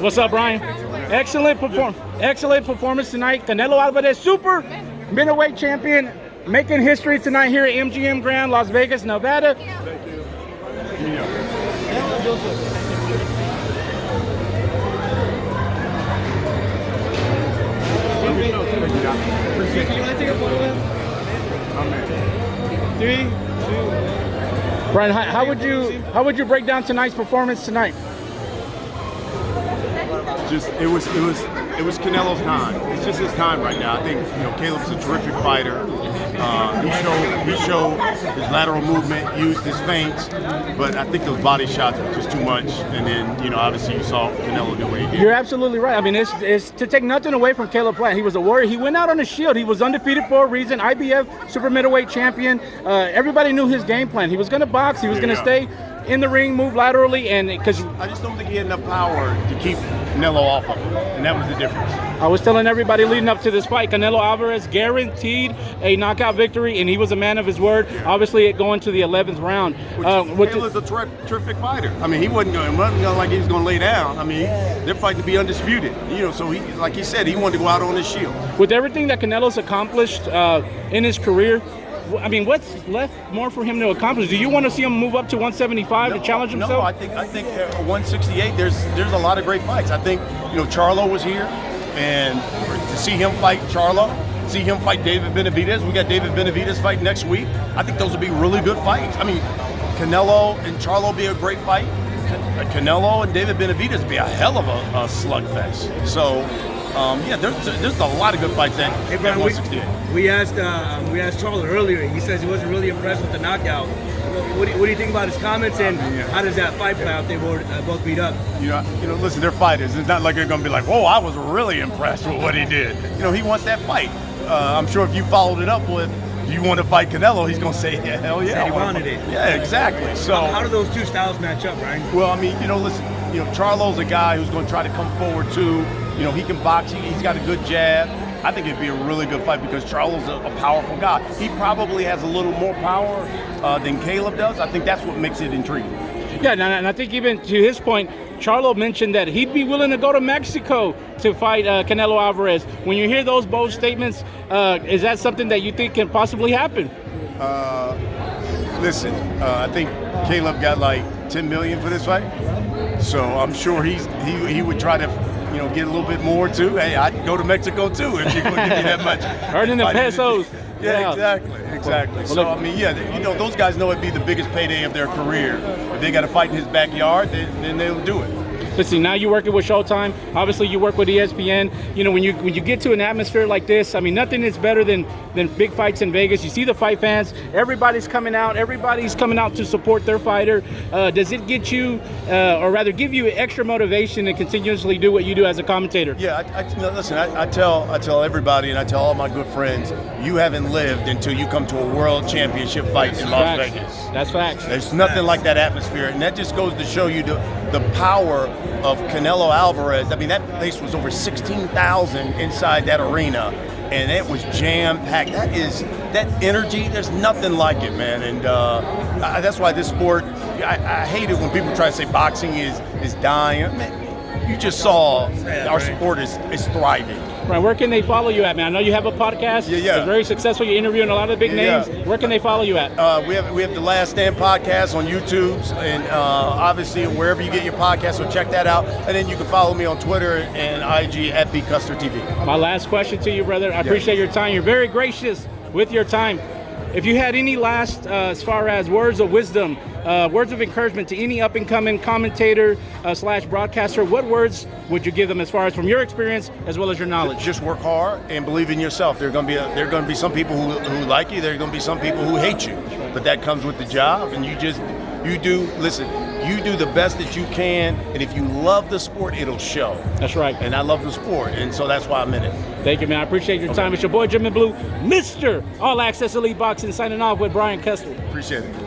What's up, Brian? Excellent performance tonight. Canelo Alvarez, super middleweight champion, making history tonight here at MGM Grand, Las Vegas, Nevada. Thank you. Brian, how would you break down tonight's performance tonight? Just it was Canelo's time. It's just his time right now. I think Caleb's a terrific fighter. He showed his lateral movement, used his feints, but I think those body shots were just too much. And then obviously you saw Canelo do what he did. You're absolutely right. I mean, it's to take nothing away from Caleb Plant. He was a warrior. He went out on a shield. He was undefeated for a reason. IBF super middleweight champion. Everybody knew his game plan. He was going to box. He was going to stay in the ring, move laterally, and because I just don't think he had enough power to keep Canelo off of him, and that was the difference. I was telling everybody leading up to this fight, Canelo Alvarez guaranteed a knockout victory, and he was a man of his word. Yeah. Obviously, it going to the 11th round. Canelo's a terrific fighter. I mean, he wasn't going like he was going to lay down. I mean, they're fighting to be undisputed. So he, like he said, he wanted to go out on his shield. With everything that Canelo's accomplished in his career, I mean, what's left more for him to accomplish? Do you want to see him move up to 175 to challenge himself? No, I think at 168, there's a lot of great fights. I think Charlo was here, and to see him fight Charlo, see him fight David Benavidez. We got David Benavidez fight next week. I think those will be really good fights. I mean, Canelo and Charlo be a great fight. Canelo and David Benavidez would be a hell of a slugfest. So. There's a lot of good fights at 168. We asked Charlo earlier. He says he wasn't really impressed with the knockout. What do you think about his comments, and how does that fight play out? They were both beat up. Listen, they're fighters. It's not like they're going to be like, whoa, I was really impressed with what he did. He wants that fight. I'm sure if you followed it up with, do you want to fight Canelo? He's going to say, yeah, hell yeah. He wanted it. Yeah, exactly. So how do those two styles match up, Brian? Well, I mean, listen, Charlo's a guy who's going to try to come forward too. He can box. He's got a good jab. I think it'd be a really good fight because Charlo's a powerful guy. He probably has a little more power than Caleb does. I think that's what makes it intriguing. Yeah, and I think even to his point, Charlo mentioned that he'd be willing to go to Mexico to fight Canelo Alvarez. When you hear those bold statements, is that something that you think can possibly happen? Listen, I think Caleb got like $10 million for this fight, so I'm sure he would try to get a little bit more too. Hey, I'd go to Mexico too if you're going to give me that much. Earning the pesos. Yeah, exactly. Well, so I mean, those guys know it'd be the biggest payday of their career. If they got to fight in his backyard, then they'll do it. Let's see, now you're working with Showtime. Obviously, you work with ESPN. When you get to an atmosphere like this, I mean, nothing is better than big fights in Vegas. You see the fight fans. Everybody's coming out to support their fighter. Does it get you, or rather give you extra motivation to continuously do what you do as a commentator? Yeah, listen, I tell everybody, and I tell all my good friends, you haven't lived until you come to a world championship fight in Las Vegas. That's facts. There's nothing like that atmosphere, and that just goes to show you the power of Canelo Alvarez. I mean, that place was over 16,000 inside that arena, and it was jam-packed. That energy, there's nothing like it, man. And that's why this sport, I hate it when people try to say boxing is dying. Man, you just saw our sport is thriving. Right, where can they follow you at, man? I know you have a podcast. Yeah. It's very successful. You're interviewing a lot of the big names. Where can they follow you at? We have the Last Stand podcast on YouTube, and obviously wherever you get your podcast, so check that out. And then you can follow me on Twitter and IG at Custer TV. My last question to you, brother. I appreciate your time. You're very gracious with your time. If you had any last, as far as words of wisdom, words of encouragement to any up-and-coming commentator / broadcaster, what words would you give them as far as from your experience as well as your knowledge? Just work hard and believe in yourself. There are going to be some people who like you. There are going to be some people who hate you. But that comes with the job, and you do the best that you can, and if you love the sport, it'll show. That's right. And I love the sport, and so that's why I'm in it. Thank you, man. I appreciate your time. It's your boy, Jermall Blue, Mr. All Access Elite Boxing, signing off with Brian Custor. Appreciate it.